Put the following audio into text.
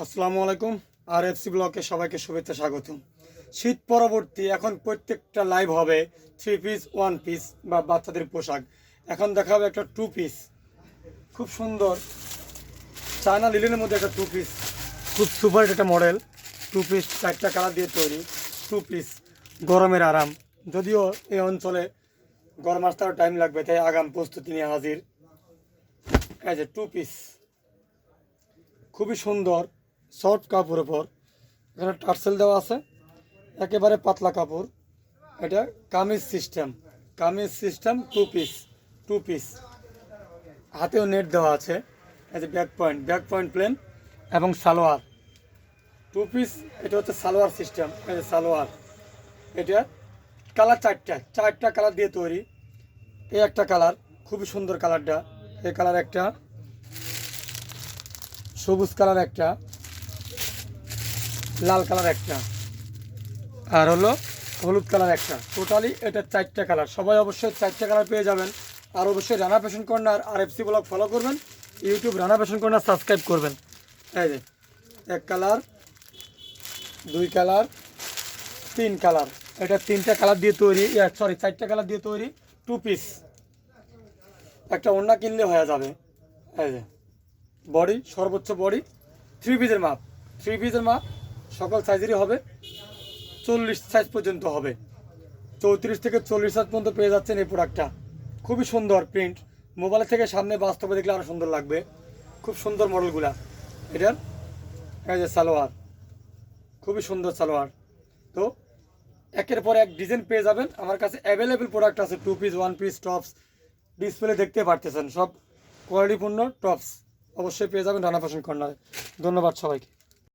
আসসালামু আলাইকুম। RFC ব্লকে সবাইকে শুভেচ্ছা স্বাগতম। শীত পরবর্তী এখন প্রত্যেকটা লাইভ হবে 3 পিস 1 পিস বা বাচ্চাদের পোশাক। এখন দেখাবে একটা 2 পিস, খুব সুন্দর চায়না লিলেনের মধ্যে একটা 2 পিস, খুব সুপার একটা মডেল। 2 পিস 4টা কালার দিয়ে তৈরি 2 পিস, গরমের আরাম। যদিও এই অঞ্চলে গরম আসতে আরও টাইম লাগবে, তাই আগাম প্রস্তুতি নিয়ে হাজির। এই যে 2 পিস, খুবই সুন্দর সফট কাপড়ের উপর, এখানে টার্সেল দেওয়া আছে, একেবারে পাতলা কাপড়। এটা কামিজ সিস্টেম, 2 পিস, হাতেও নেট দেওয়া আছে। এই যে ব্যাক পয়েন্ট প্লেন এবং সালোয়ার 2 পিস। এটা হচ্ছে সালোয়ার সিস্টেম। এই যে সালোয়ার, এটা কালার চারটা কালার দিয়ে তৈরি। এই একটা কালার, খুবই সুন্দর কালারটা। এই কালার একটা, সবুজ কালার একটা, লাল কালার একটা, আর হলো হলুদ কালার একটা। টোটালি এটা 4টা কালার। সবাই অবশ্যই 4টা কালার পেয়ে যাবেন। আর অবশ্যই Rana fashion corner RFC blog follow করবেন, YouTube Rana fashion corner subscribe করবেন। এই যে 1 কালার, 2 কালার, 3 কালার। এটা 3টা কালার দিয়ে তৈরি, 4টা কালার দিয়ে তৈরি 2 পিস। একটা ওড়না কিনলে হয়ে যাবে। এই যে বডি, সর্বোচ্চ বডি 3 পিসের মাপ, সকল সাইজেরই হবে। 40 সাইজ পর্যন্ত হবে, 34 থেকে 40 সাইজ পর্যন্ত পেয়ে যাচ্ছেন এই প্রোডাক্টটা। খুবই সুন্দর প্রিন্ট, মোবাইল থেকে সামনে বাস্তবে দেখলে আরও সুন্দর লাগবে। খুব সুন্দর মডেলগুলা এটার। এই যে সালোয়ার, খুবই সুন্দর সালোয়ার। তো একের পর এক ডিজাইন পেয়ে যাবেন। আমার কাছে অ্যাভেলেবেল প্রোডাক্ট আছে 2 পিস 1 পিস টপস। ডিসপ্লে দেখতে পারতেছেন, সব কোয়ালিটিপূর্ণ টপস অবশ্যই পেয়ে যাবেন রানা ফ্যাশন কর্নারে। ধন্যবাদ সবাইকে।